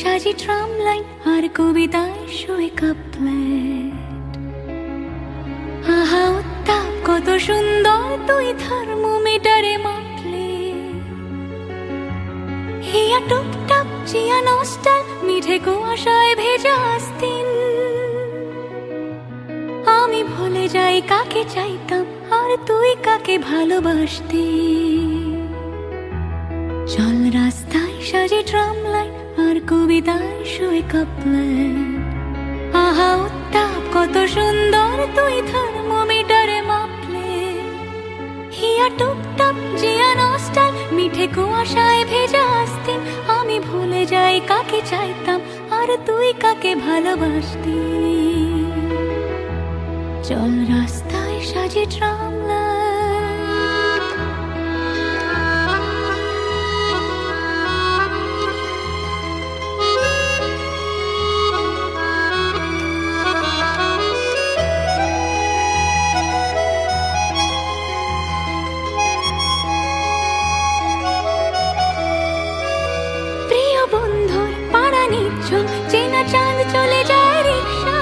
সাজি tram line আর কবিতায় শোয়ে couplet. আহা উত্তাপ কত সুন্দর তুই থার্মোমিটারে মাপলে। হিয়া টুপটাপ চিয়া নস্টাল মিঠে কুয়াশায় ভেজা আস্তিন। আমি ভুলে যাই কাকে চাইতাম আর তুই কাকে ভালোবাসতি। চল রাস্তায় সাজে ট্রাম লাইন আর কবিতায় শোয়ে কাপলেট। আহা উত্তাপ কত সুন্দর তুই থার্মোমিটারে মাপলে। হিয়া টুপটাপ জিয়া নস্টাল মিঠে কুয়াশায় ভেজা আস্তিন। আমি ভুলে যাই কাকে চাইতাম আর তুই কাকে ভালোবাসতি। চল রাস্তায় সাজে ট্রাম লাইন। প্রিয় বন্ধুর পাড়া নিচ্ছল চেনা চাঁদ চলে যায় রিক্সা।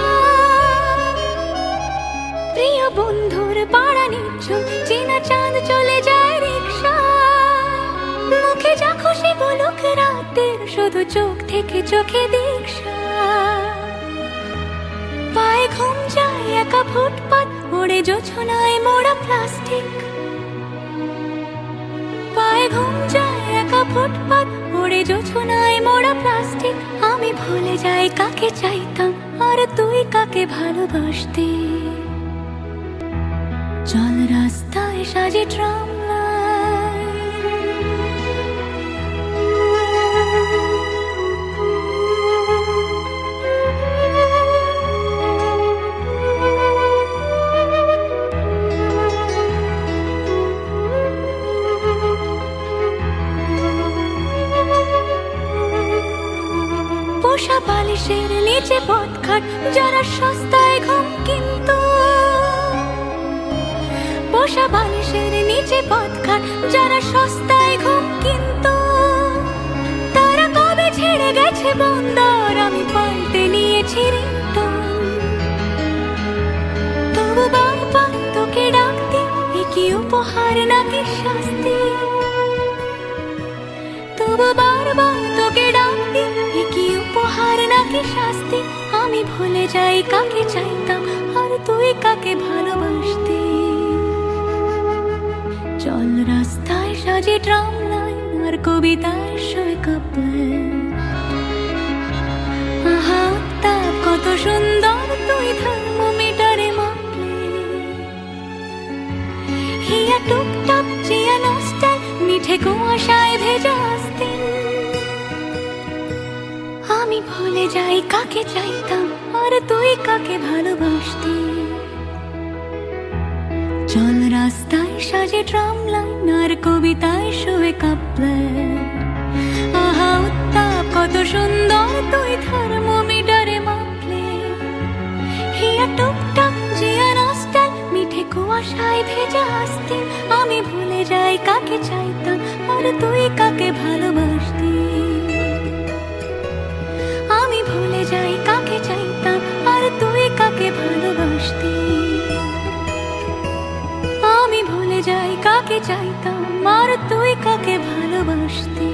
প্রিয় বন্ধুর পাড়া নিচ্ছল চেনা চাঁদ চলে যায় রিক্সা। মুখে যা খুশি বলুক রাতের শুধু চোখ থেকে চোখে দীক্ষা। পায়ে ঘুম যায় একা ফুটপাত ওড়ে জোছনায় মোড়া প্লাস্টিক। পায়ে ঘুম যায় একা ফুটপাত ওড়ে জোছনায় মোড়া প্লাস্টিক। আমি ভুলে যাই কাকে চাইতাম আর তুই কাকে ভালোবাসতি। চল রাস্তায় সাজে ট্রাম লাইন। পোষা বালিশের নিচে পথঘাট যারা সস্তায় ঘুম কিন্তু। পোষা বালিশের নিচে পথঘাট যারা সস্তায় ঘুম কিন্তু। তারা কবে ছেড়ে গেছে বন্দর আমি পাল্টে নিয়েছি রিংটোন। তবু বারবার তোকে ডাকতে এ কি উপহার নাকি শাস্তি। তবু বারবার তোকে ডাকতে এ কি উপহার নাকি শাস্তি। আমি ভুলে যাই কাকে চাইতাম আর তুই কাকে ভালোবাসতি। চল রাস্তায় সাজে ট্রাম লাইন আর কবিতায় শোয়ে কাপলেট। আহা উত্তাপ কত সুন্দর তুই থার্মোমিটারে মাপলে। হিয়া টুপটাপ জিয়া নস্টাল মিঠে কুয়াশায় ভেজা আস্তিন। আমি ভুলে যাই কাকে চাইতাম আর তুই কাকে ভালোবাসতি। চল রাস্তায় সাজে ট্রাম লাইন আর কবিতায় শোয়ে কাপলেট। আহা উত্তাপ কত সুন্দর তুই থার্মোমিটারে মাপলে। হিয়া টুপটাপ জিয়া নস্টাল মিঠে কুয়াশায় ভেজা আস্তিন। আমি ভুলে যাই কাকে চাইতাম আর তুই কাকে ভালোবাসতি। আমি ভুলে যাই কাকে চাইতাম আর তুই কাকে ভালোবাসতি। আমি ভুলে যাই কাকে চাইতাম আর তুই কাকে ভালোবাসতি।